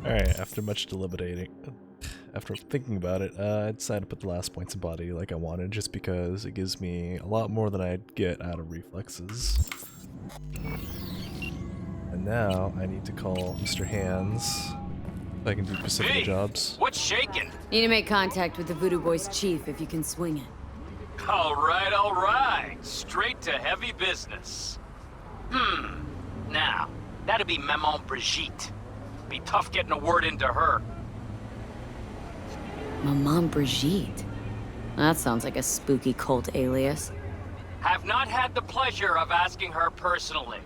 Alright, after much deliberating, after thinking about it, I decided to put the last points in body like I wanted, just because it gives me a lot more than I'd get out of reflexes. And now I need to call Mr. Hands so I can do Pacifica Hey, jobs. what's shaking? Need to make contact with the Voodoo Boys chief if you can swing it. All right. Straight to heavy business. Now, that'd be Maman Brigitte. Be tough getting a word into her. Maman Brigitte? That sounds like a spooky cult alias. Have not had the pleasure of asking her personally,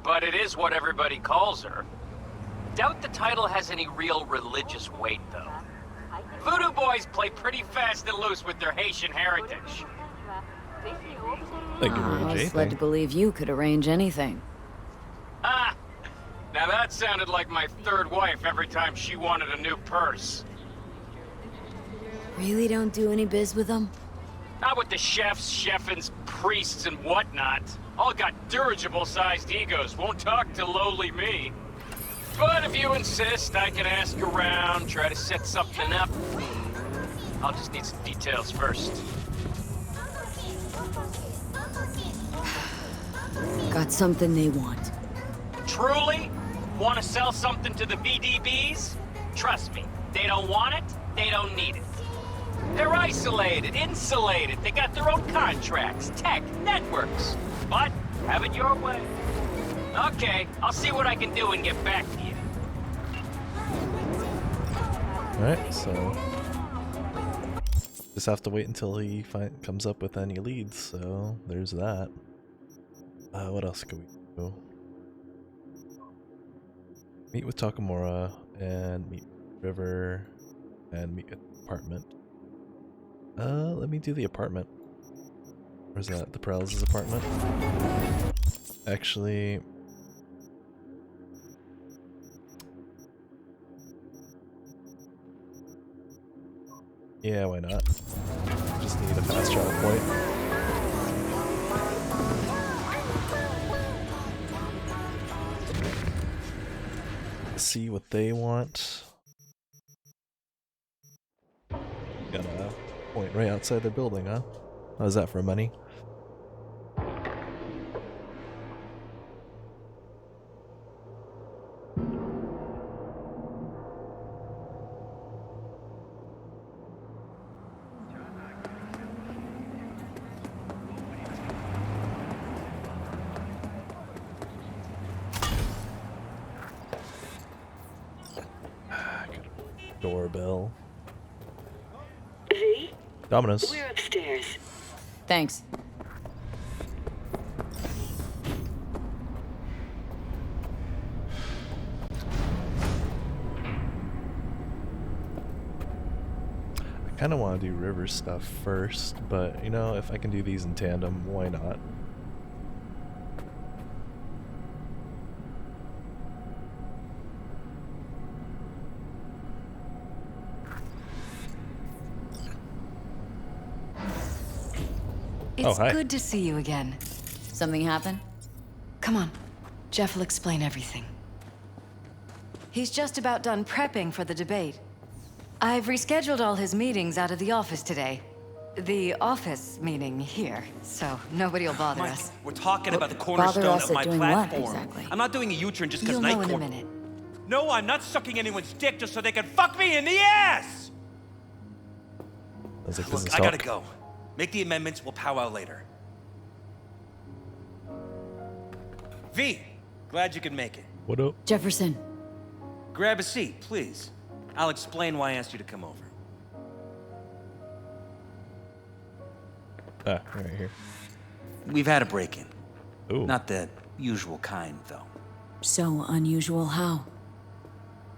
but it is what everybody calls her. Doubt the title has any real religious weight, though. Voodoo Boys play pretty fast and loose with their Haitian heritage. Thank you very I much, was led to believe you could arrange anything. Ah, now that sounded like my third wife every time she wanted a new purse. Really don't do any biz with them? Not with the chefs, chefins, priests, and whatnot. All got dirigible-sized egos, won't talk to lowly me. But if you insist, I can ask around, try to set something up. I'll just need some details first. Got something they want. Truly? Want to sell something to the VDBs? Trust me, they don't want it, they don't need it. They're isolated, insulated, they got their own contracts, tech, networks. But, have it your way. Okay, I'll see what I can do and get back to you. Alright, so just have to wait until he comes up with any leads, so there's that. What else can we do? Meet with Takamura, and meet River, and meet at the apartment. Let me do the apartment. Where's that? The Perales' apartment? Actually... yeah, why not? Just need a fast travel point. See what they want. Got a point right outside their building, huh? How's that for money? Doorbell. V? Domino's. We're upstairs. Thanks. I kind of want to do river stuff first, but you know, if I can do these in tandem, why not? It's hi. good to see you again. Something happen? Come on. Jeff will explain everything. He's just about done prepping for the debate. I've rescheduled all his meetings out of the office today. The office meaning here, so nobody will bother Mike, us. we're talking about the Bother cornerstone us of at my doing what, platform. exactly? I'm not doing a U-turn just because You'll night know in a court. minute. No, I'm not sucking anyone's dick just so they can fuck me in the ass! Sounds like Look, business I gotta talk. go. Make the amendments, we'll powwow later. V, glad you could make it. What up? Jefferson. Grab a seat, please. I'll explain why I asked you to come over. Ah, right here. We've had a break-in. Ooh. Not the usual kind, though. So unusual how?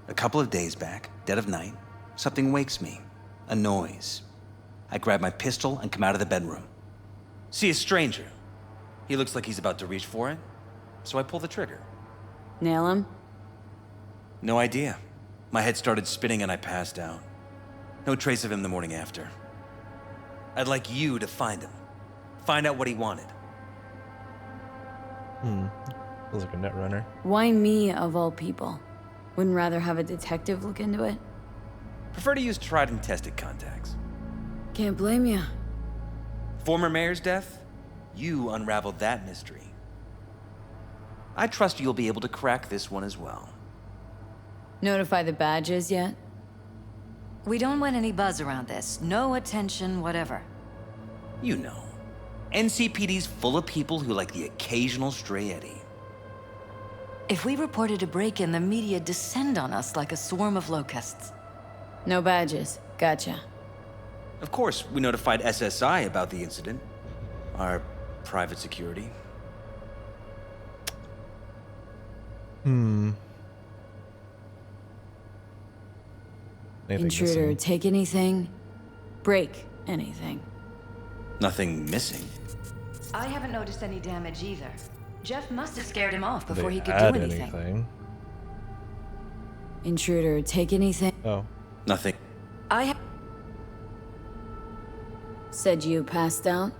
A couple of days back, dead of night, something wakes me. A noise. I grab my pistol and come out of the bedroom. See a stranger. He looks like he's about to reach for it, so I pull the trigger. Nail him? No idea. My head started spinning and I passed out. No trace of him the morning after. I'd like you to find him. Find out what he wanted. Feels like a net runner. Why me of all people? Wouldn't rather have a detective look into it? Prefer to use tried and tested contacts. Can't blame ya. Former mayor's death? You unraveled that mystery. I trust you'll be able to crack this one as well. Notify the badges yet? We don't want any buzz around this. No attention, whatever. You know, NCPD's full of people who like the occasional stray eddy. If we reported a break-in, the media descend on us like a swarm of locusts. No badges. Gotcha. Of course, we notified SSI about the incident. Our private security. Anything Intruder, missing? take anything? Break anything. Nothing missing. I haven't noticed any damage either. Jeff must have scared him off before They he could add do anything. Intruder, take anything? Oh, Nothing. Said you passed out?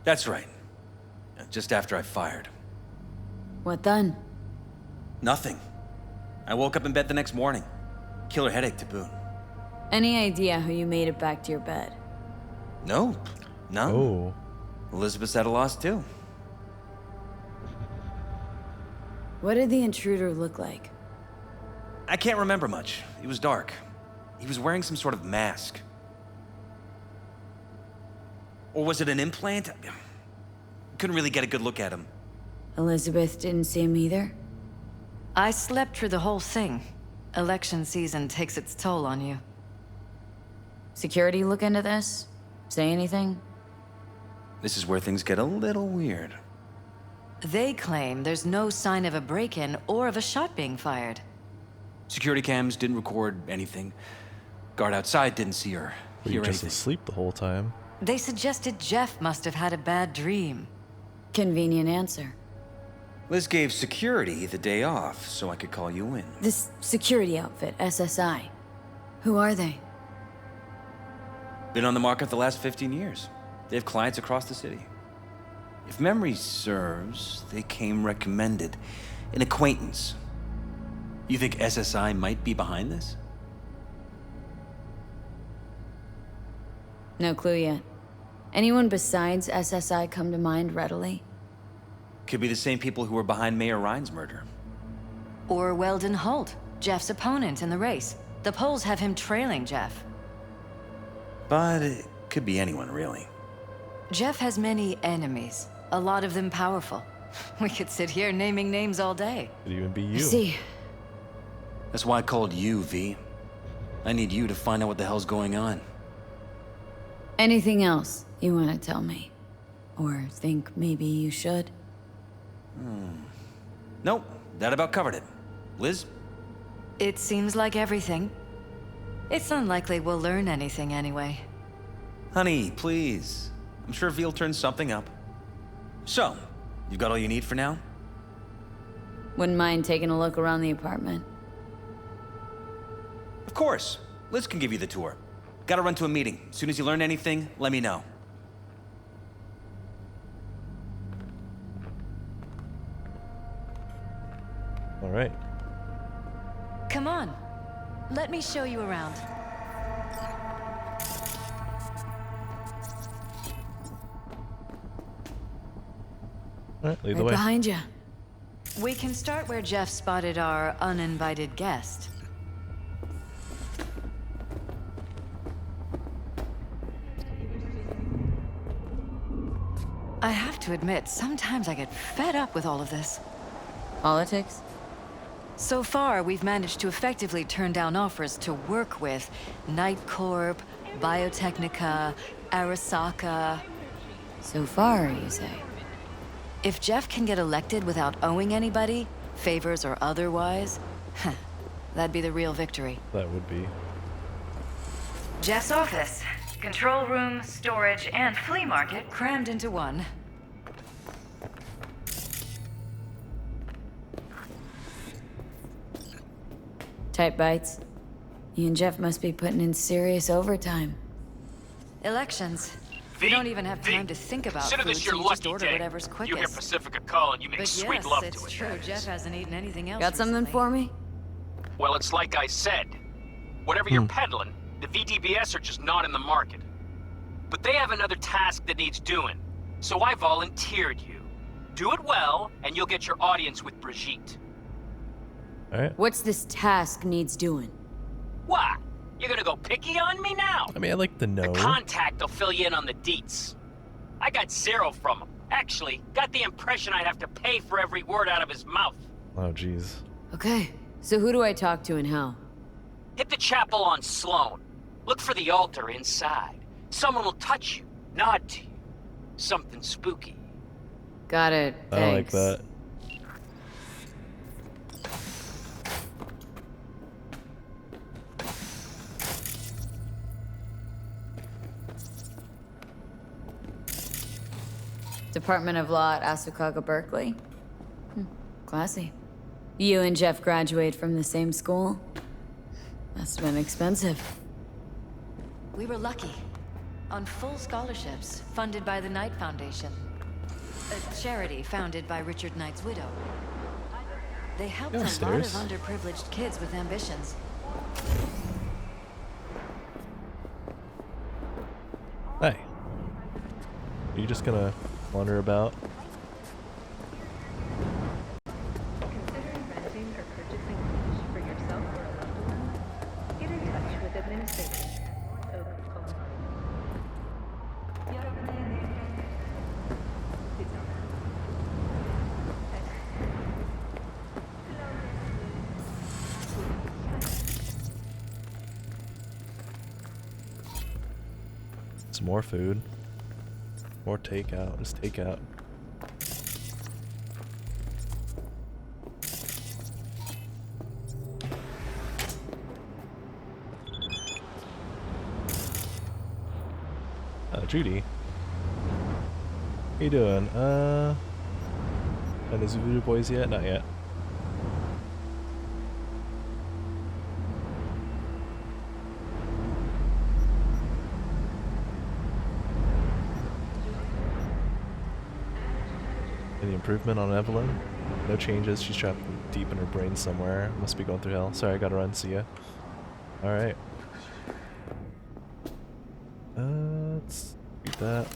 That's right. Just after I fired. What then? Nothing. I woke up in bed the next morning. Killer headache to boot. Any idea how you made it back to your bed? Nope. None. oh, Elizabeth's at a loss too. What did the intruder look like? I can't remember much. It was dark. He was wearing some sort of mask. Or was it an implant? Couldn't really get a good look at him. Elizabeth didn't see him either? I slept through the whole thing. Election season takes its toll on you. Security look into this? Say anything? This is where things get a little weird. They claim there's no sign of a break-in or of a shot being fired. Security cams didn't record anything. Guard outside didn't see or were hear you just anything. asleep the whole time? They suggested Jeff must have had a bad dream. Convenient answer. Liz gave security the day off so I could call you in. This security outfit, SSI. Who are they? Been on the market the last 15 years. They have clients across the city. If memory serves, they came recommended. An acquaintance. You think SSI might be behind this? No clue yet. Anyone besides SSI come to mind readily? Could be the same people who were behind Mayor Ryan's murder. Or Weldon Holt, Jeff's opponent in the race. The polls have him trailing Jeff. But it could be anyone, really. Jeff has many enemies, a lot of them powerful. We could sit here naming names all day. Could even be I you. see. That's why I called you, V. I need you to find out what the hell's going on. Anything else you want to tell me? Or think maybe you should? Nope, that about covered it. Liz? It seems like everything. It's unlikely we'll learn anything anyway. Honey, please. I'm sure V'll turn something up. So, you got all you need for now? Wouldn't mind taking a look around the apartment. Of course. Liz can give you the tour. Gotta run to a meeting. As soon as you learn anything, let me know. All right. Come on. Let me show you around. All right, lead the Right way. behind you. We can start where Jeff spotted our uninvited guest. I have to admit, sometimes I get fed up with all of this. Politics? So far, we've managed to effectively turn down offers to work with Night Corp, Biotechnica, Arasaka. So far, you say? If Jeff can get elected without owing anybody, favors or otherwise, that'd be the real victory. That would be. Jeff's office. Control room, storage, and flea market crammed into one. Tight bites. You and Jeff must be putting in serious overtime. Elections. V, We don't even have time to think about Consider food, this your so you just lucky order day. whatever's You hear quickest. Pacifica call and you make But sweet yes, love to it. it's true. that Jeff is. hasn't eaten anything else Got something recently. for me? Well, it's like I said. Whatever you're peddling, the VDBS are just not in the market. But they have another task that needs doing. So I volunteered you. Do it well, and you'll get your audience with Brigitte. Alright. What's this task needs doing? What? You're gonna go picky on me now? I mean, I like the The no. contact will fill you in on the deets. I got zero from him. Actually, got the impression I'd have to pay for every word out of his mouth. Oh, jeez. Okay, so who do I talk to and how? Hit the chapel on Sloan. Look for the altar inside. Someone will touch you, nod to you. Something spooky. Got it, I like thanks. that. Department of Law at Asukaga, Berkeley? Classy. You and Jeff graduate from the same school? Must have been expensive. We were lucky. On full scholarships, funded by the Knight Foundation. A charity founded by Richard Knight's widow. They helped a lot of Downstairs. underprivileged kids with ambitions. Hey. Are you just gonna wander about? Considering renting or purchasing fish for yourself or a loved one? Get in touch with administrators at Oak Colony. Some more food. More takeout. Just takeout. Judy. How you doing? And is Voodoo Boys yet? Not yet. Any improvement on Evelyn? No changes. She's trapped deep in her brain somewhere. Must be going through hell. Sorry, I gotta run. See ya. Alright. Let's read that.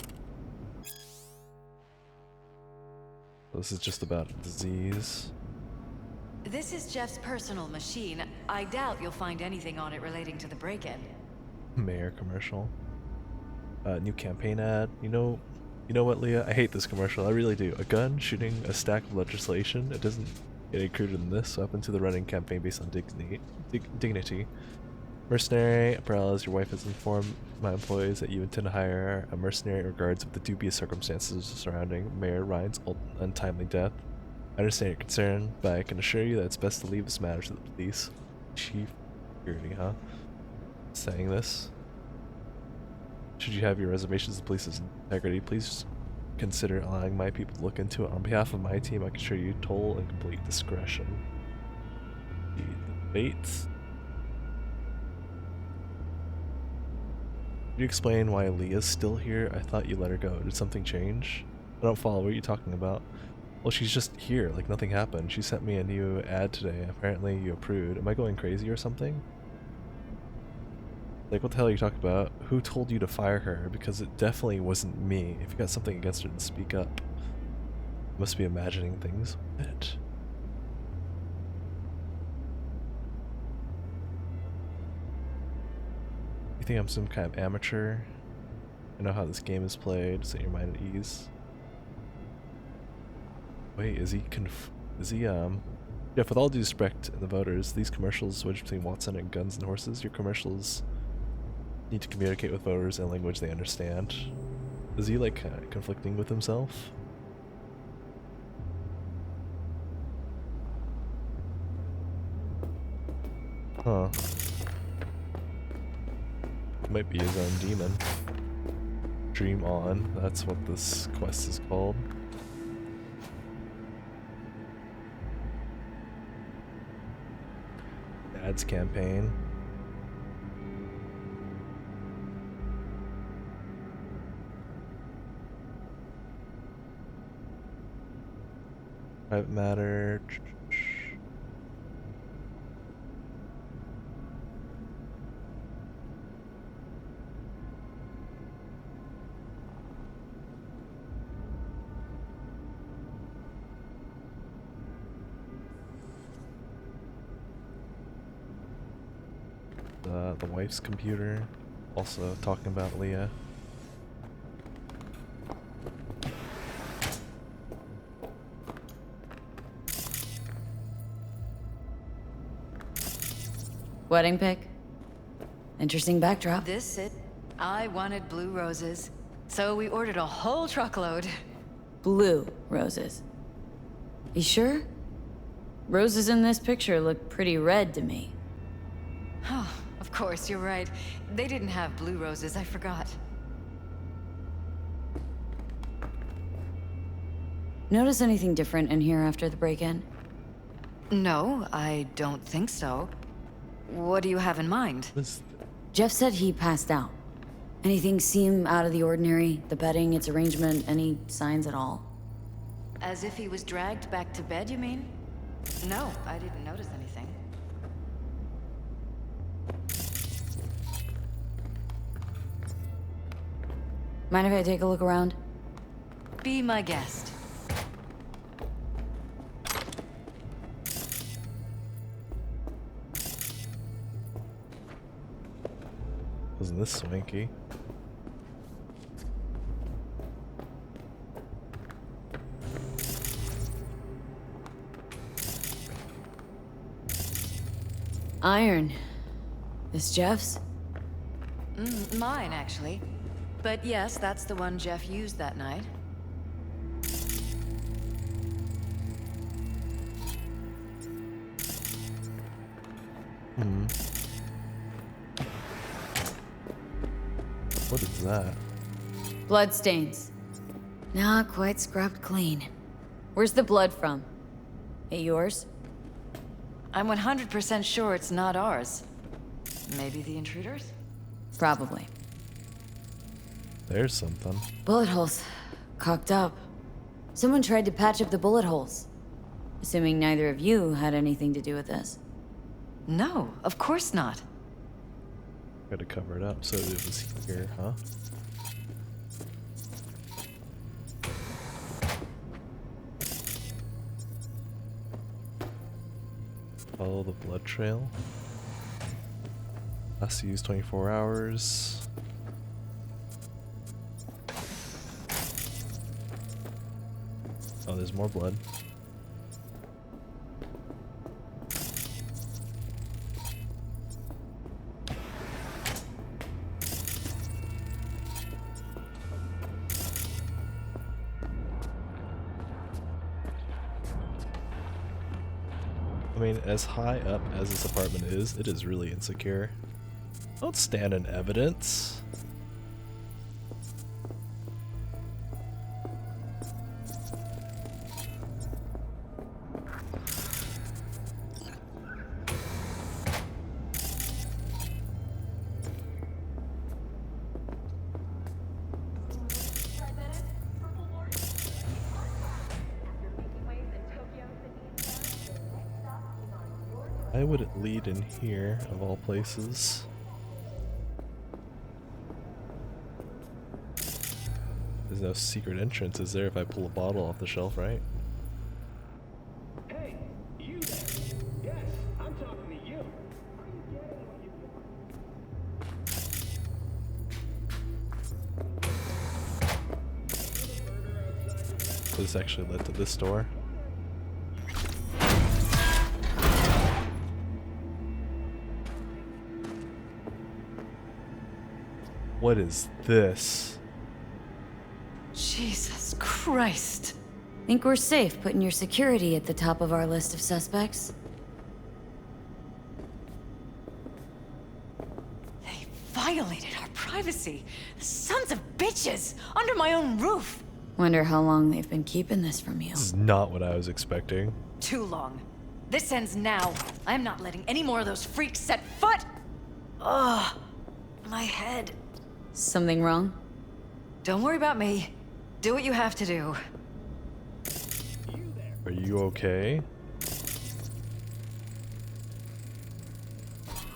This is just about disease. This is Jeff's personal machine. I doubt you'll find anything on it relating to the break-in. Mayor commercial. New campaign ad. You know what, Leah? I hate this commercial. I really do. A gun shooting a stack of legislation. It doesn't get any cruder than this. Up into the running campaign based on dignity. Mercenary. Peralez, your wife has informed my employees that you intend to hire a mercenary in regards of the dubious circumstances surrounding Mayor Ryan's untimely death. I understand your concern, but I can assure you that it's best to leave this matter to the police. Chief Security, huh? Saying this. Should you have your reservations of the police's integrity, please consider allowing my people to look into it. On behalf of my team, I can assure you total and complete discretion. The debate. Could you explain why Leah's still here? I thought you let her go. Did something change? I don't follow. What are you talking about? Well, she's just here, like nothing happened. She sent me a new ad today. Apparently you approved. Am I going crazy or something? Like, what the hell are you talking about? Who told you to fire her? Because it definitely wasn't me. If you got something against her, then speak up. You must be imagining things. What? You think I'm some kind of amateur? I know how this game is played. Set your mind at ease. Wait, is he Jeff, with all due respect to the voters, these commercials switch between Watson and guns and horses. Your commercials need to communicate with voters in a language they understand. Is he like conflicting with himself? Huh. Might be his own demon. Dream on, that's what this quest is called. Ads campaign. Private matter. The wife's computer. Also talking about Leah. Wedding pic? Interesting backdrop. I wanted blue roses, so we ordered a whole truckload. Blue roses. You sure? Roses in this picture look pretty red to me. Oh, of course, you're right. They didn't have blue roses, I forgot. Notice anything different in here after the break-in? No, I don't think so. What do you have in mind? Jeff said he passed out. Anything seem out of the ordinary? The bedding, its arrangement, any signs at all? As if he was dragged back to bed, you mean? No, I didn't notice anything. Mind if I take a look around? Be my guest. Wasn't this swanky? Iron. This Jeff's? Mine, actually. But yes, that's the one Jeff used that night. What is that? Bloodstains. Not quite scrubbed clean. Where's the blood from? It yours? I'm 100% sure it's not ours. Maybe the intruders? Probably. There's something. Bullet holes. Cocked up. Someone tried to patch up the bullet holes. Assuming neither of you had anything to do with this. No, of course not. Gotta cover it up so it was here, huh? Follow the blood trail. Last used 24 hours. Oh, there's more blood. I mean, as high up as this apartment is, it is really insecure. Don't stand in evidence. Why would it lead in here, of all places? There's no secret entrance, is there, if I pull a bottle off the shelf, right? Hey, you there? Yes, I'm talking to you. Are you getting what you This actually led to this door. What is this? Jesus Christ. Think we're safe putting your security at the top of our list of suspects? They violated our privacy. Sons of bitches! Under my own roof! Wonder how long they've been keeping this from you. This is not what I was expecting. Too long. This ends now. I'm not letting any more of those freaks set foot! Ugh. My head. Something wrong? Don't worry about me. Do what you have to do. Are you okay?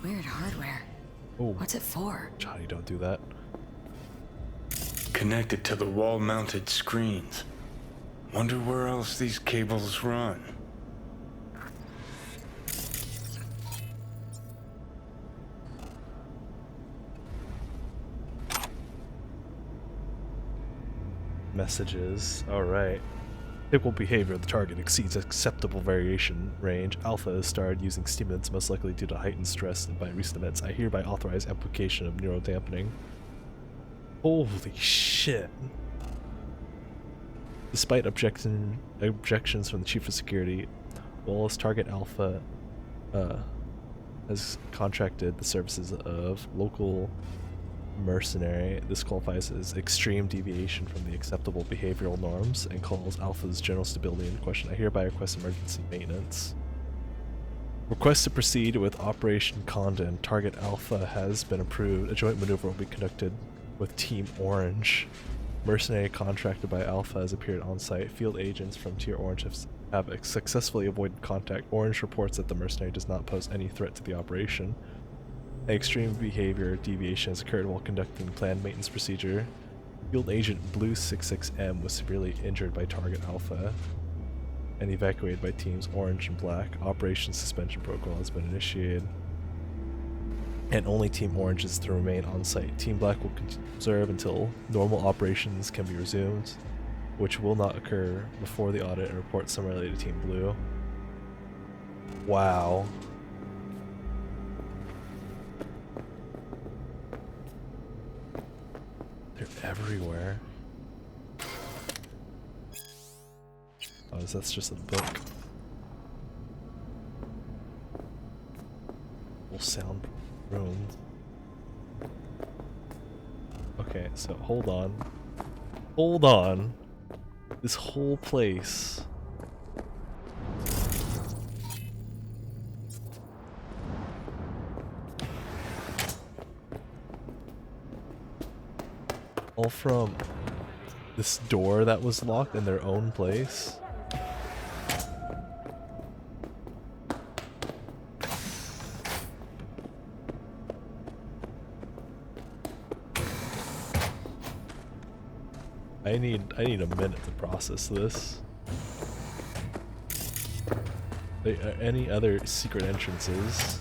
Weird hardware. Oh, What's it for? Johnny, don't do that. Connected to the wall-mounted screens. Wonder where else these cables run. Messages. Alright. Typical behavior of the target exceeds acceptable variation range. Alpha is started using stimulants most likely due to heightened stress by recent events. I hereby authorize application of neurodampening. Holy shit. Despite objections from the Chief of Security, Wallace Target Alpha has contracted the services of local mercenary. This qualifies as extreme deviation from the acceptable behavioral norms and calls Alpha's general stability into question. I hereby request emergency maintenance. Request to proceed with Operation Condon. Target Alpha has been approved. A joint maneuver will be conducted with Team Orange. Mercenary contracted by Alpha has appeared on site. Field agents from Tier Orange have successfully avoided contact. Orange reports that the mercenary does not pose any threat to the operation. An extreme behavior deviation has occurred while conducting the planned maintenance procedure. Field Agent Blue 66M was severely injured by Target Alpha and evacuated by Teams Orange and Black. Operation suspension protocol has been initiated, and only Team Orange is to remain on site. Team Black will observe until normal operations can be resumed, which will not occur before the audit, and report summarily to Team Blue. Wow. They're everywhere. Oh, that's just a book. Full sound room. Okay, so hold on. Hold on. This whole place. All from this door that was locked in their own place. I need a minute to process this. Are any other secret entrances?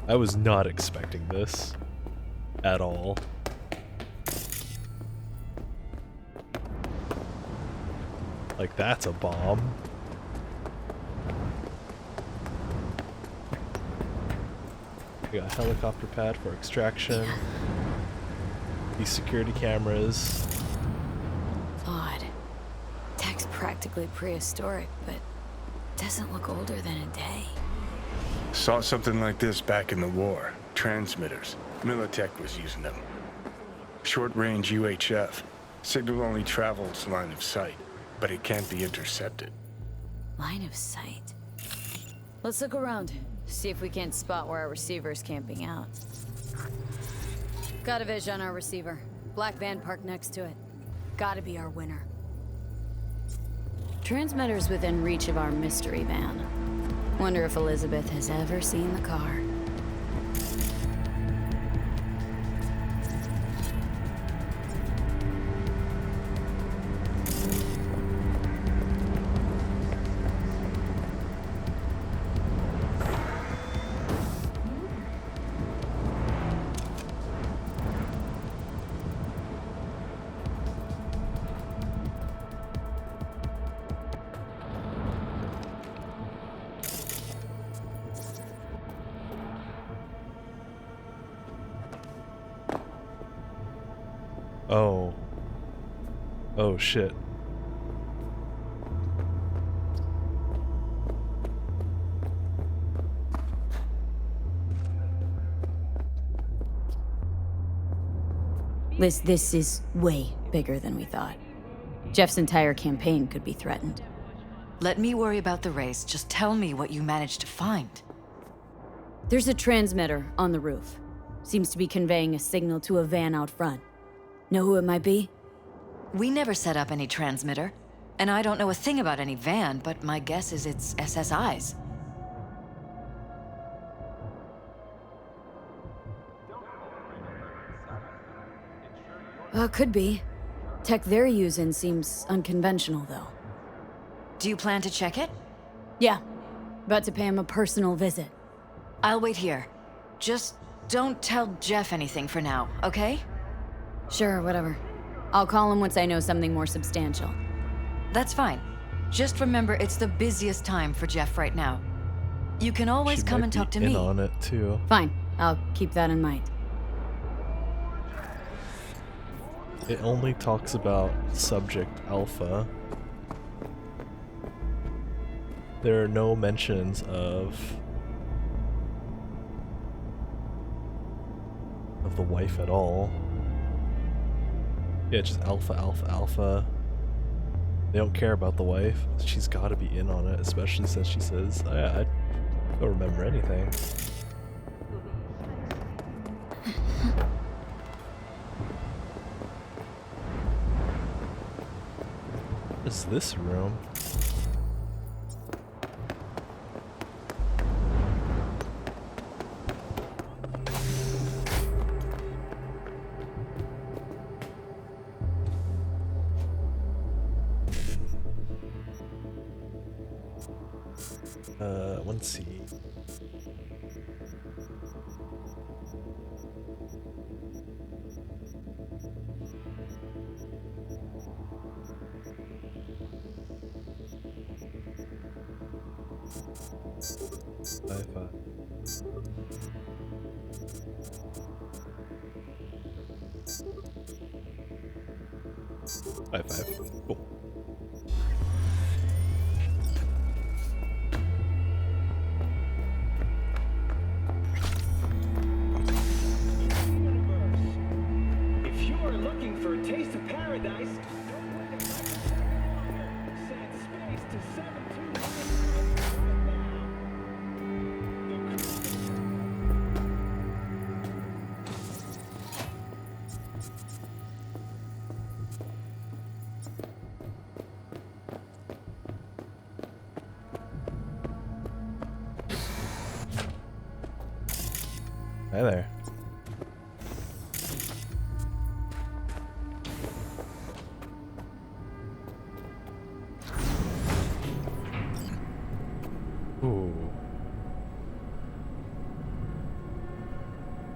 I was not expecting this at all. Like, that's a bomb. We got a helicopter pad for extraction. These security cameras. Odd. Tech's practically prehistoric, but doesn't look older than a day. Saw something like this back in the war. Transmitters. Militech was using them. Short-range UHF. Signal only travels line of sight, but it can't be intercepted. Line of sight. Let's look around. See if we can't spot where our receiver is camping out. Got a vision on our receiver. Black van parked next to it. Gotta be our winner. Transmitter's within reach of our mystery van. Wonder if Elizabeth has ever seen the car. Oh. Oh shit. This is way bigger than we thought. Jeff's entire campaign could be threatened. Let me worry about the race. Just tell me what you managed to find. There's a transmitter on the roof. Seems to be conveying a signal to a van out front. Know who it might be? We never set up any transmitter, and I don't know a thing about any van, but my guess is it's SSI's. Could be. Tech they're using seems unconventional, though. Do you plan to check it? Yeah. About to pay him a personal visit. I'll wait here. Just don't tell Jeff anything for now, okay? Sure, whatever. I'll call him once I know something more substantial. That's fine. Just remember it's the busiest time for Jeff right now. You can always She come might and talk be to in me. on it too. Fine. I'll keep that in mind. It only talks about Subject Alpha. There are no mentions of the wife at all. Yeah, just Alpha, Alpha, Alpha. They don't care about the wife. She's got to be in on it, especially since she says, oh, yeah, I don't remember anything. What is this room? Let's see. Sci-fi. High five. Cool. If you are looking for a taste of paradise, send space to 729 Hi there. Ooh.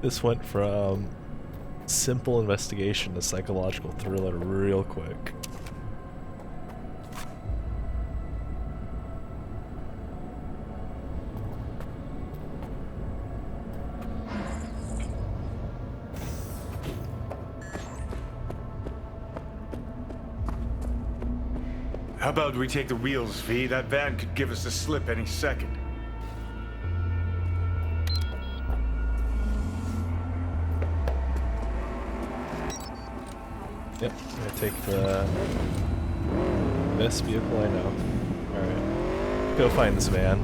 This went from simple investigation to psychological thriller real quick. How about we take the wheels, V? That van could give us the slip any second. Yep, I'm gonna take the best vehicle I know. Alright. Go find this van.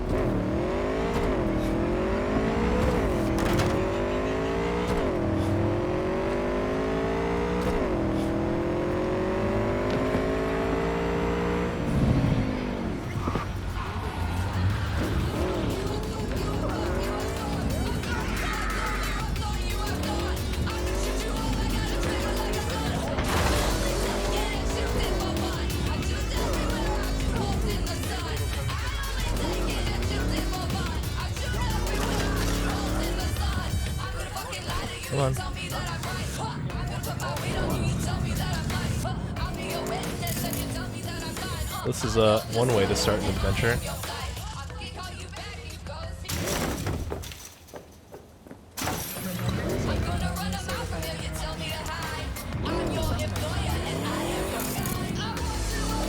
Come on. This is one way to start an adventure.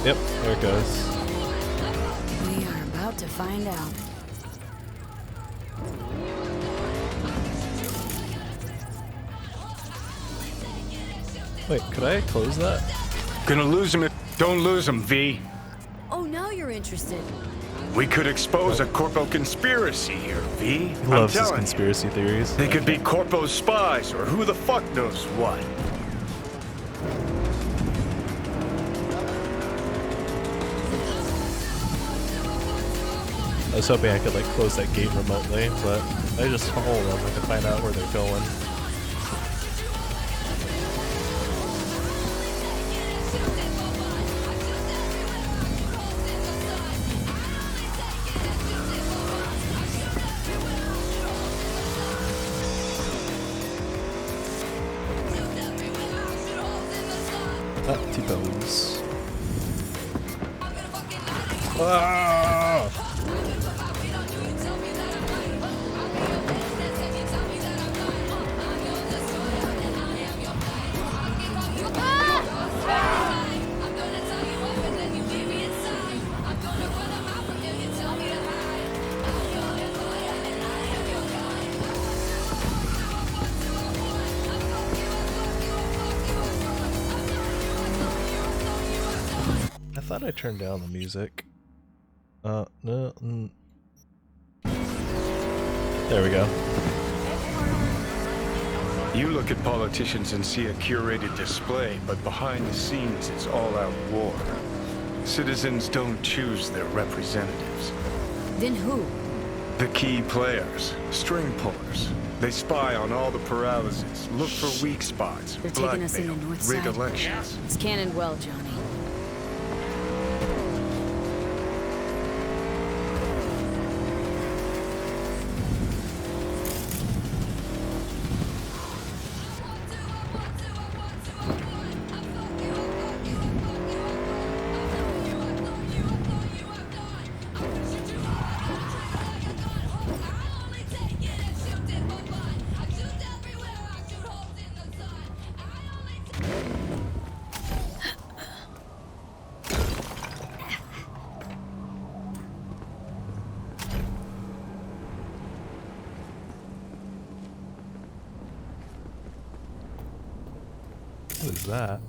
Yep, there it goes. We are about to find out. Wait, could I close that? Gonna lose him if... Don't lose him, V. Oh, now you're interested. We could expose a Corpo conspiracy here, V. I'm Loves his telling you. conspiracy theories. They could be Corpo's spies, or who the fuck knows what. was hoping I could like close that gate remotely, but I just follow them. I can find out where they're going. T-pose. Ah! I thought I turned down the music. No. There we go. You look at politicians and see a curated display, but behind the scenes it's all-out war. Citizens don't choose their representatives. Then who? The key players, string pullers. They spy on all the paralysis, look for weak spots, They're taking us in the blackmail, north rig side. elections. It's cannon well, Johnny. What is that?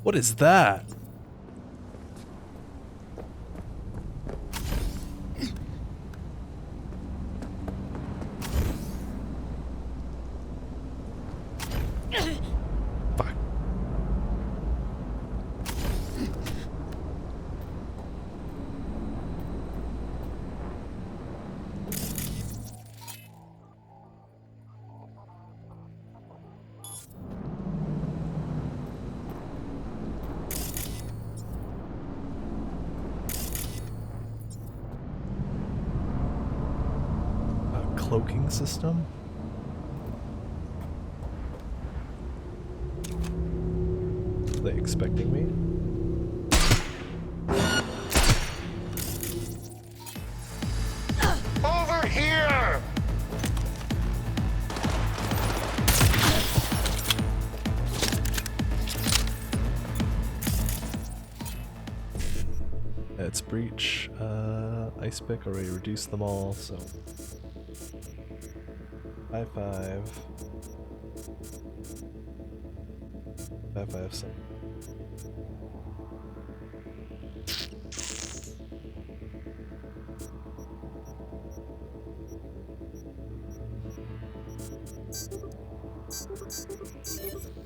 What is that? Fuck. Cloaking system? Are they expecting me? Over here! It's breach. Ice pick already reduced them all, so. High five. 557.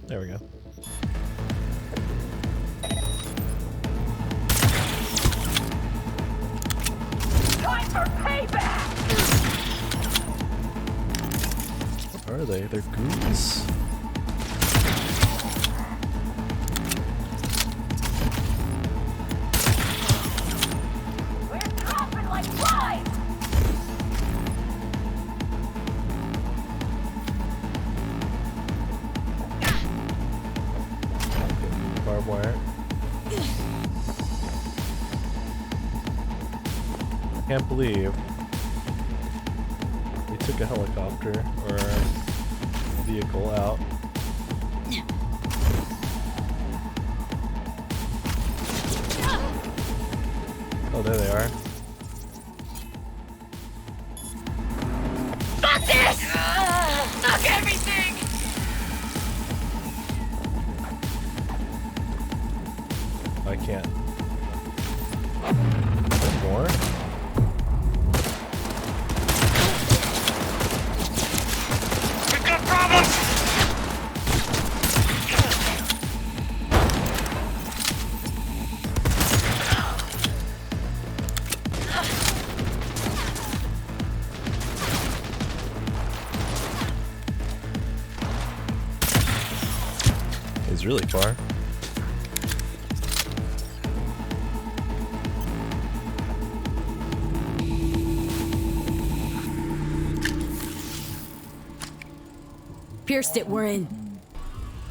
There we go. Time for payback! What are they? They're goons? We're dropping like flies! Barbed wire. I can't believe they took a helicopter or a vehicle out. Oh, there they are. Fuck this! Fuck everything! I can't. More? We've got problems! was really far. Pierced it, we're in.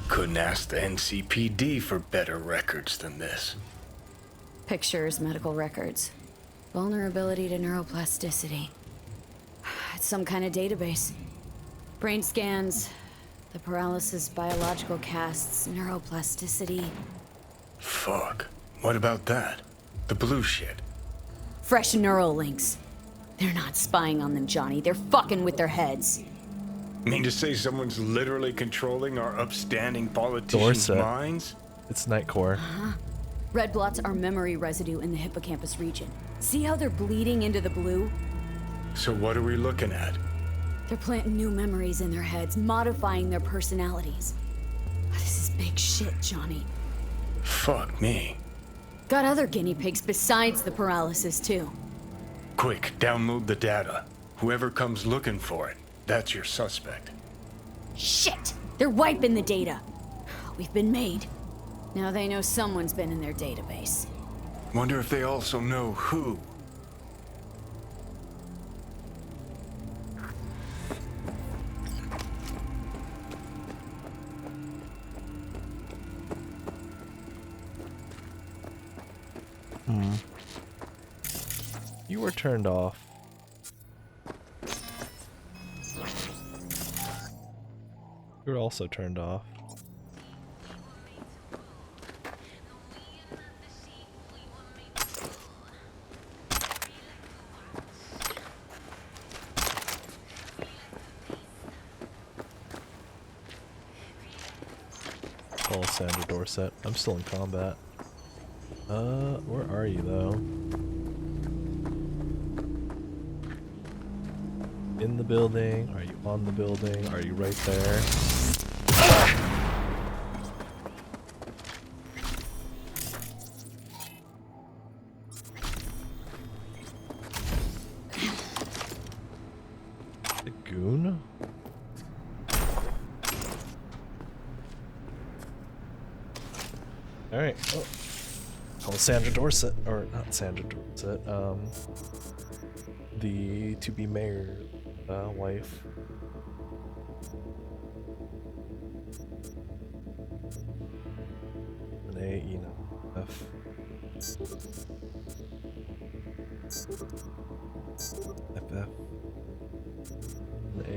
Couldn't ask the NCPD for better records than this. Pictures, medical records. Vulnerability to neuroplasticity. It's some kind of database. Brain scans, the paralysis, biological casts, neuroplasticity. Fuck. What about that? The blue shit. Fresh neural links. They're not spying on them, Johnny. They're fucking with their heads. Mean to say someone's literally controlling our upstanding politicians' Dorset. minds? It's Nightcore. Red blots are memory residue in the hippocampus region. See how they're bleeding into the blue? So what are we looking at? They're planting new memories in their heads, modifying their personalities. This is big shit, Johnny. Fuck me. Got other guinea pigs besides the paralysis, too. Quick, download the data. Whoever comes looking for it, that's your suspect. Shit! They're wiping the data. We've been made. Now they know someone's been in their database. Wonder if they also know who. You were turned off. You were also turned off. Oh, Sandra Dorset. I'm still in combat. Where are you though? In the building? Are you on the building? Are you right there? The goon? Alright, oh. Call Sandra Dorset, or not Sandra Dorset, the to-be mayor wife. An A, E, no, F. FF. An A.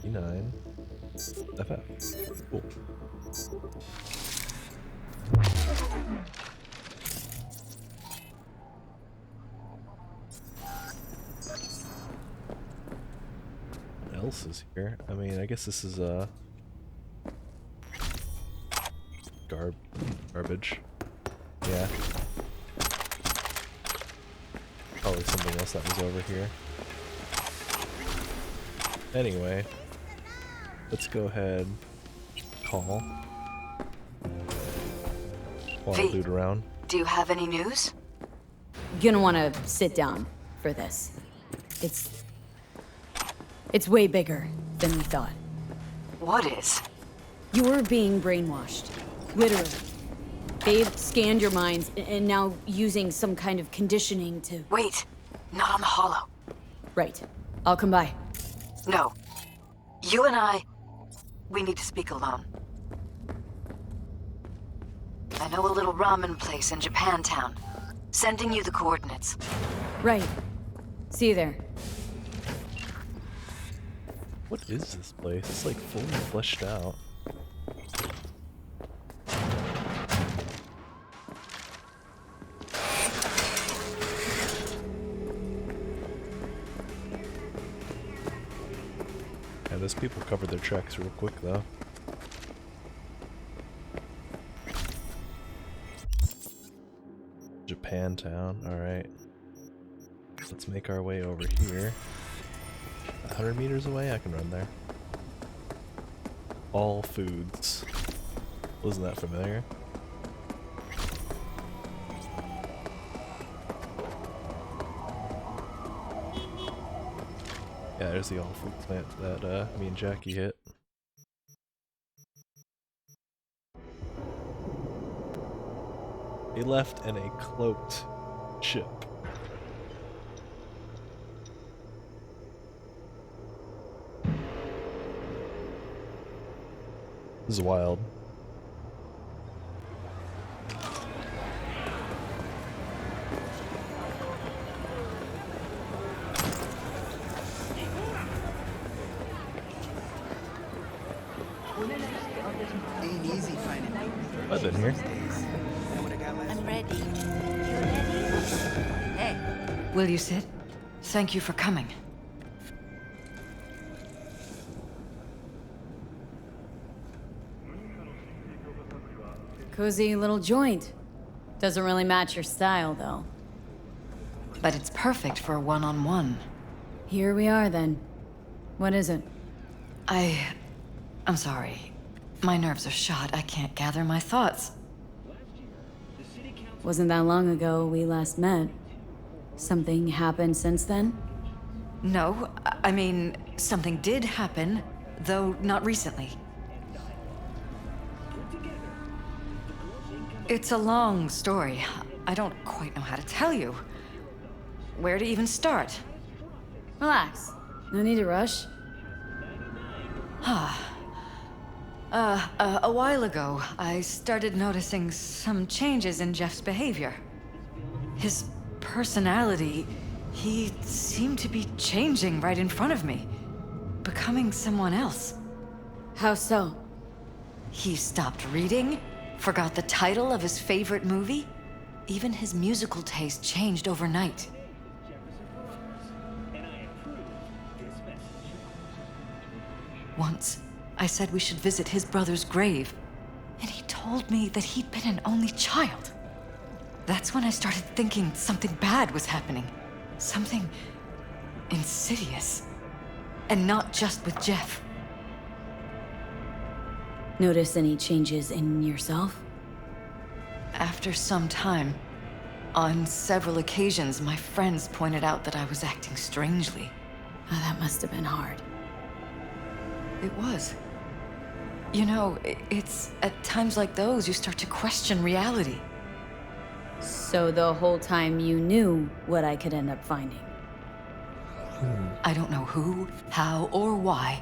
E9. FF. Cool. What else is here? I mean, I guess this is garbage. Yeah. Probably something else that was over here. Anyway, let's go ahead. Call. While I loot around. Do you have any news? You're gonna wanna sit down for this. It's way bigger than we thought. What is? You're being brainwashed. Literally. They've scanned your minds and now using some kind of conditioning to... Wait, not on the hollow. Right. I'll come by. No. You and we need to speak alone. I know a little ramen place in Japantown. Sending you the coordinates. Right. See you there. What is this place? It's like fully fleshed out. Yeah, those people covered their tracks real quick though. Japantown, alright. Let's make our way over here. 100 meters away, I can run there. All foods. Wasn't that familiar? Yeah, there's the all food plant that me and Jackie hit. He left in a cloaked ship. This is wild. Ain't easy finding I've been here. I'm ready. Hey, will you sit? Thank you for coming. Cozy little joint. Doesn't really match your style, though. But it's perfect for a one-on-one. Here we are, then. What is it? I'm sorry. My nerves are shot. I can't gather my thoughts. Wasn't that long ago we last met. Something happened since then? No, I mean, something did happen, though not recently. It's a long story. I don't quite know how to tell you. Where to even start? Relax. No need to rush. A while ago, I started noticing some changes in Jeff's behavior. His personality, he seemed to be changing right in front of me, becoming someone else. How so? He stopped reading, forgot the title of his favorite movie. Even his musical taste changed overnight. Once, I said we should visit his brother's grave, and he told me that he'd been an only child. That's when I started thinking something bad was happening. Something insidious. And not just with Jeff. Notice any changes in yourself? After some time, on several occasions, my friends pointed out that I was acting strangely. Oh, that must have been hard. It was. You know, it's at times like those you start to question reality. So the whole time you knew what I could end up finding? I don't know who, how, or why,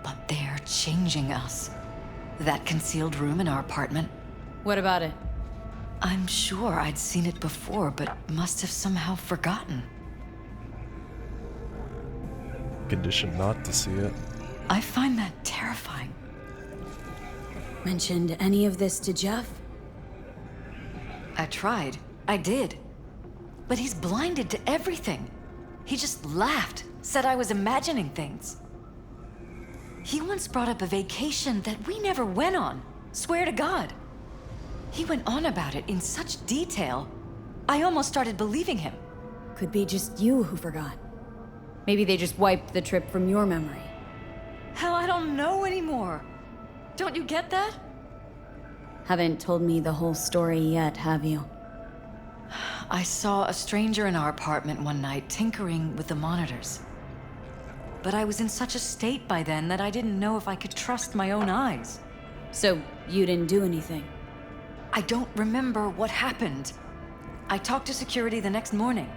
but they're changing us. That concealed room in our apartment, What about it? I'm sure I'd seen it before, but must have somehow forgotten. Conditioned not to see it. I find that terrifying. Mentioned any of this to Jeff? I tried. I did. But he's blinded to everything. He just laughed, said I was imagining things. He once brought up a vacation that we never went on. Swear to God. He went on about it in such detail, I almost started believing him. Could be just you who forgot. Maybe they just wiped the trip from your memory. Hell, I don't know anymore. Don't you get that? Haven't told me the whole story yet, have you? I saw a stranger in our apartment one night tinkering with the monitors. But I was in such a state by then that I didn't know if I could trust my own eyes. So you didn't do anything? I don't remember what happened. I talked to security the next morning.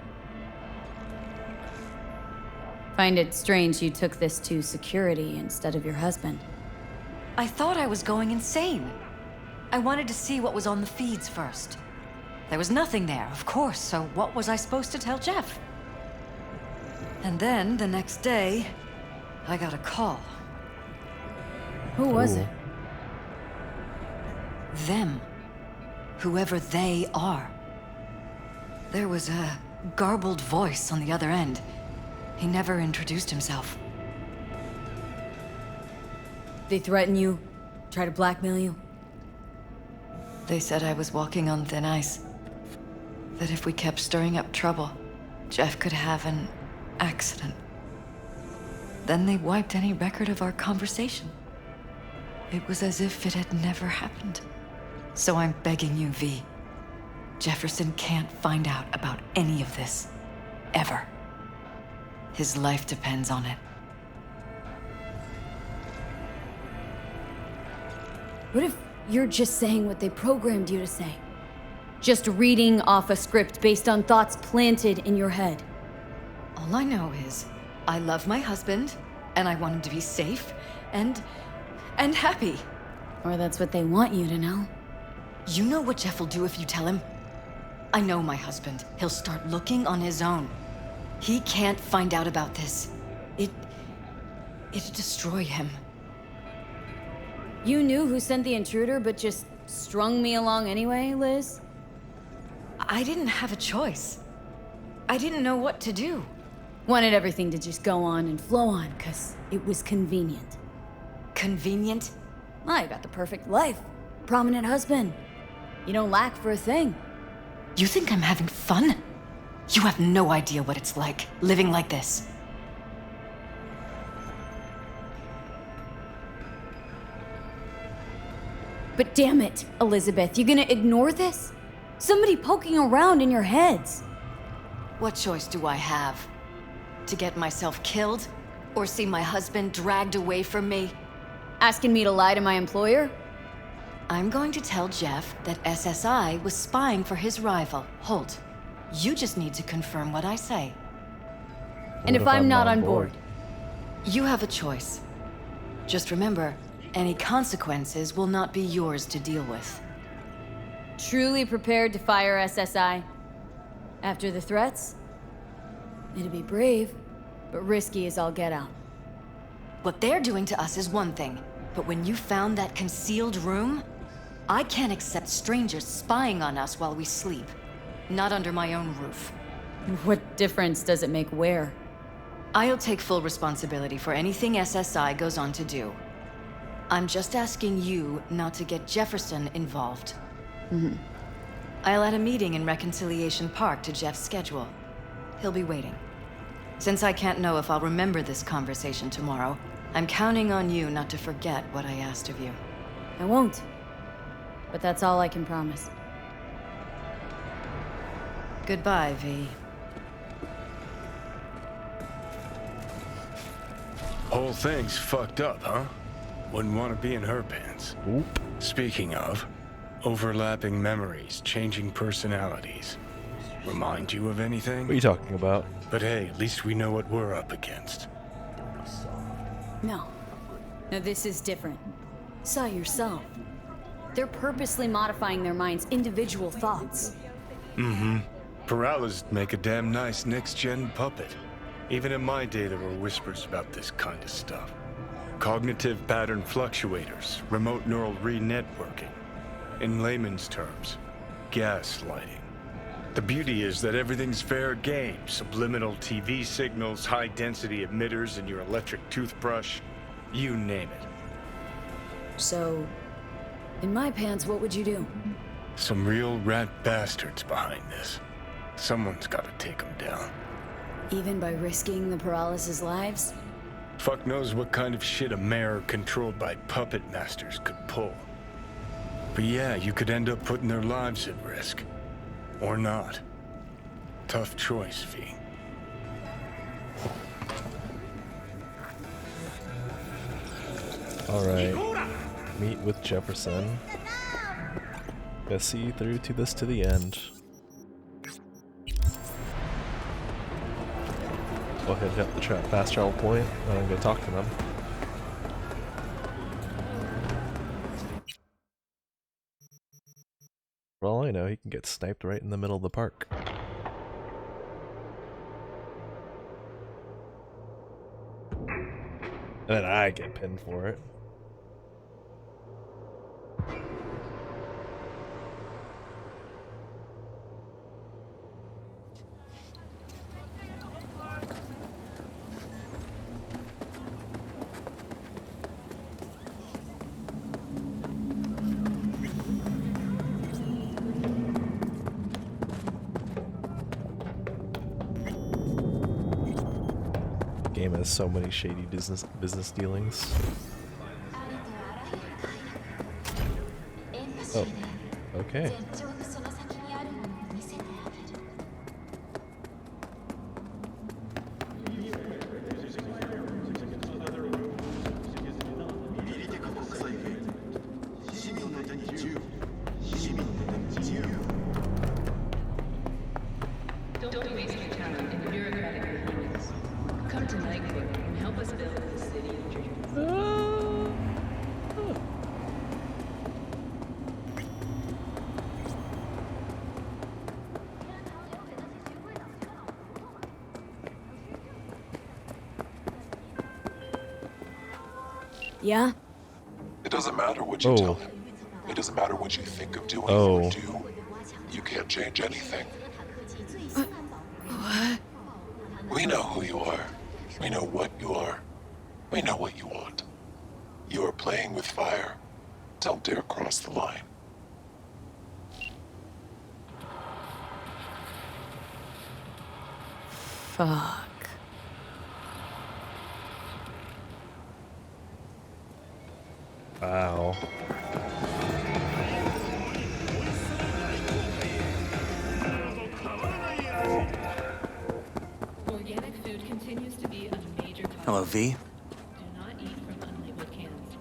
Find it strange you took this to security instead of your husband. I thought I was going insane. I wanted to see what was on the feeds first. There was nothing there, of course, so what was I supposed to tell Jeff? And then, the next day, I got a call. Who was Ooh. it? Them. Whoever they are. There was a garbled voice on the other end. He never introduced himself. They threaten you? Try to blackmail you? They said I was walking on thin ice. That if we kept stirring up trouble, Jeff could have an accident. Then they wiped any record of our conversation. It was as if it had never happened. So I'm begging you, V. Jefferson can't find out about any of this. Ever. His life depends on it. What if you're just saying what they programmed you to say? Just reading off a script based on thoughts planted in your head. All I know is I love my husband, and I want him to be safe and happy. Or that's what they want you to know. You know what Jeff will do if you tell him? I know my husband. He'll start looking on his own. He can't find out about this. It'd destroy him. You knew who sent the intruder, but just strung me along anyway, Liz? I didn't have a choice. I didn't know what to do. Wanted everything to just go on and flow on, because it was convenient. Convenient? I got the perfect life. Prominent husband. You don't lack for a thing. You think I'm having fun? You have no idea what it's like, living like this. But damn it, Elizabeth, you gonna ignore this? Somebody poking around in your heads. What choice do I have? To get myself killed? Or see my husband dragged away from me? Asking me to lie to my employer? I'm going to tell Jeff that SSI was spying for his rival, Holt. You just need to confirm what I say. And if I'm not on board? You have a choice. Just remember, any consequences will not be yours to deal with. Truly prepared to fire SSI? After the threats? It'd be brave, but risky as all get out. What they're doing to us is one thing, but when you found that concealed room, I can't accept strangers spying on us while we sleep. Not under my own roof. What difference does it make where? I'll take full responsibility for anything SSI goes on to do. I'm just asking you not to get Jefferson involved. I'll add a meeting in Reconciliation Park to Jeff's schedule. He'll be waiting. Since I can't know if I'll remember this conversation tomorrow, I'm counting on you not to forget what I asked of you. I won't. But that's all I can promise. Goodbye, V. Whole thing's fucked up, huh? Wouldn't want to be in her pants. Oop. Speaking of, overlapping memories, changing personalities. Remind you of anything? What are you talking about? But hey, at least we know what we're up against. No. No, this is different. Saw yourself. They're purposely modifying their mind's individual thoughts. Paralysis make a damn nice next-gen puppet. Even in my day, there were whispers about this kind of stuff. Cognitive pattern fluctuators, remote neural re-networking. In layman's terms, gaslighting. The beauty is that everything's fair game. Subliminal TV signals, high-density emitters in your electric toothbrush. You name it. So, in my pants, what would you do? Some real rat bastards behind this. Someone's gotta take them down. Even by risking the paralysis' lives? Fuck knows what kind of shit a mayor controlled by puppet masters could pull. But yeah, you could end up putting their lives at risk. Or not. Tough choice, V. Alright. Meet with Jefferson. Gotta see you through to this to the end. Go ahead and hit the fast travel point, and I'm gonna talk to them. For all I know, he can get sniped right in the middle of the park. And then I get pinned for it. Game has so many shady business dealings. Oh, okay. Don't waste your time in bureaucratic meetings. Come to Night Court and help us build the city of dreams. Yeah? It doesn't matter what you tell him. It doesn't matter what you think of doing or do. You can't change anything. What? We know who you are. We know what you are. We know what you want. You are playing with fire. Don't dare cross the line. Fuck. Wow. Organic food continues to be a major cause. Hello, V. Do not eat from unlabeled cans.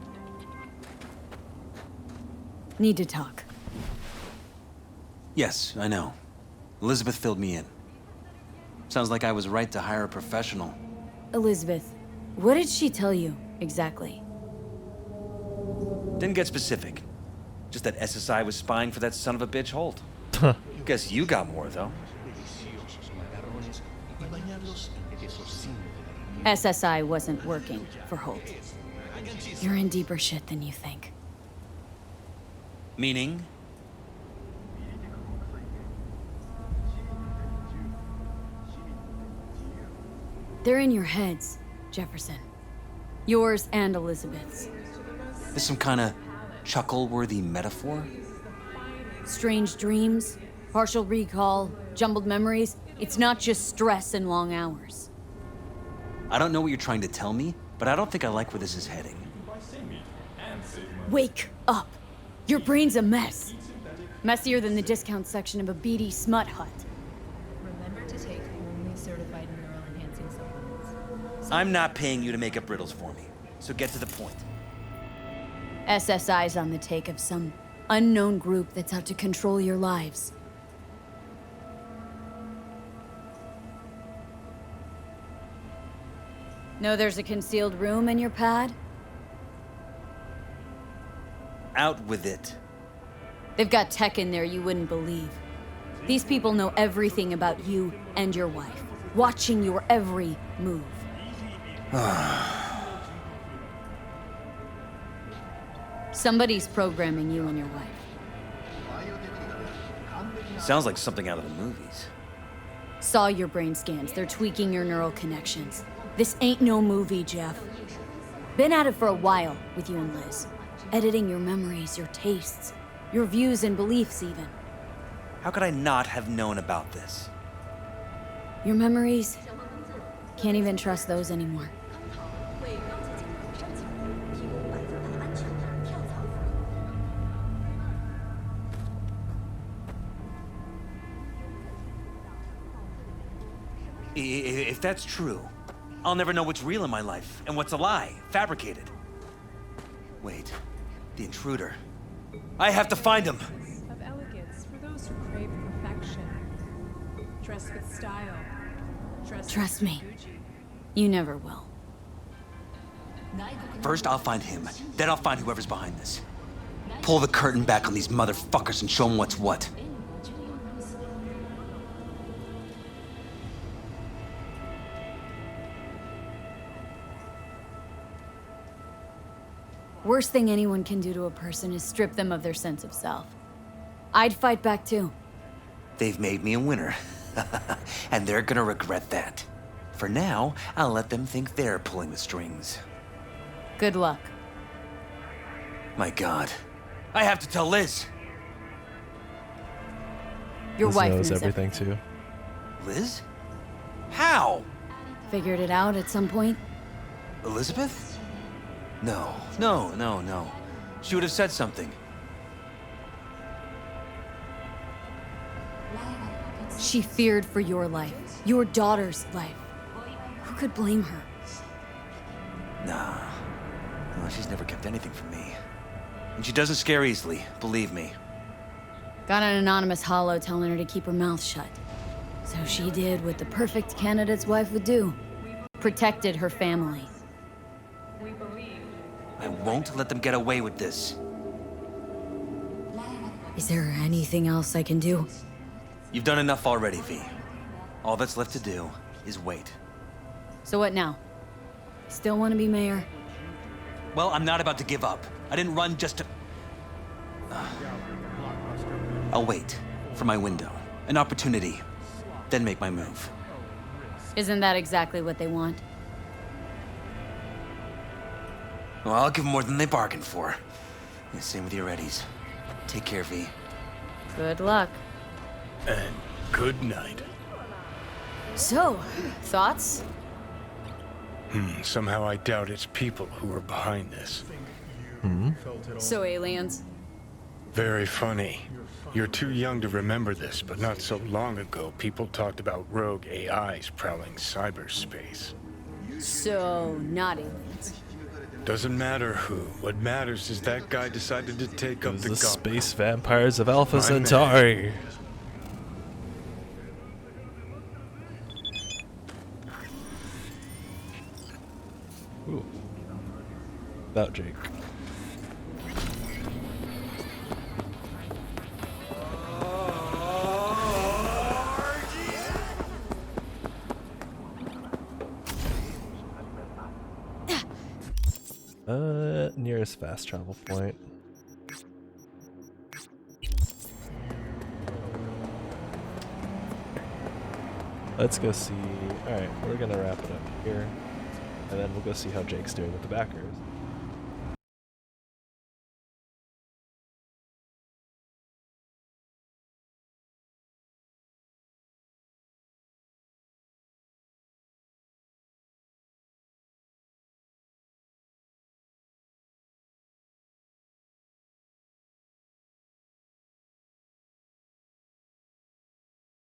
Need to talk. Yes, I know. Elizabeth filled me in. Sounds like I was right to hire a professional. Elizabeth, what did she tell you, exactly? Didn't get specific. Just that SSI was spying for that son of a bitch Holt. Guess you got more, though. SSI wasn't working for Holt. You're in deeper shit than you think. Meaning? They're in your heads, Jefferson. Yours and Elizabeth's. This some kind of chuckle-worthy metaphor? Strange dreams, partial recall, jumbled memories. It's not just stress and long hours. I don't know what you're trying to tell me, but I don't think I like where this is heading. Wake up! Your brain's a mess. Messier than the discount section of a beady smut hut. Remember to take only certified neural-enhancing supplements. I'm not paying you to make up riddles for me, so get to the point. SSI's on the take of some unknown group that's out to control your lives. Know there's a concealed room in your pad? Out with it. They've got tech in there you wouldn't believe. These people know everything about you and your wife, watching your every move. Somebody's programming you and your wife. Sounds like something out of the movies. Saw your brain scans. They're tweaking your neural connections. This ain't no movie, Jeff. Been at it for a while with you and Liz. Editing your memories, your tastes, your views and beliefs even. How could I not have known about this? Your memories, can't even trust those anymore. If that's true, I'll never know what's real in my life and what's a lie, fabricated. Wait, the intruder. I have to find him. Of elegance for those who crave perfection. Dress with style. Trust me, you never will. First, I'll find him. Then I'll find whoever's behind this. Pull the curtain back on these motherfuckers and show them what's what. Worst thing anyone can do to a person is strip them of their sense of self. I'd fight back too. They've made me a winner. And they're gonna regret that. For now, I'll let them think they're pulling the strings. Good luck. My God. I have to tell Liz. Your Liz wife knows knows everything too. Liz? How? Figured it out at some point? Elizabeth? No. She would have said something. She feared for your life, your daughter's life. Who could blame her? Nah. Well, she's never kept anything from me. And she doesn't scare easily, believe me. Got an anonymous holo telling her to keep her mouth shut. So she did what the perfect candidate's wife would do. Protected her family. I won't let them get away with this. Is there anything else I can do? You've done enough already, V. All that's left to do is wait. So what now? Still want to be mayor? Well, I'm not about to give up. I didn't run just to... I'll wait for my window, an opportunity, then make my move. Isn't that exactly what they want? Well, I'll give them more than they bargained for. Yeah, same with your Eddies. Take care, V. Good luck. And good night. So, thoughts? Somehow I doubt it's people who are behind this. So aliens? Very funny. You're too young to remember this, but not so long ago, people talked about rogue AIs prowling cyberspace. So, not aliens. Doesn't matter who. What matters is that guy decided to take up the The gauntlet. space vampires of Alpha My man. Centauri. Ooh. About Jake. Nearest fast travel point. Let's go see. Alright, we're gonna wrap it up here. And then we'll go see how Jake's doing with the backers.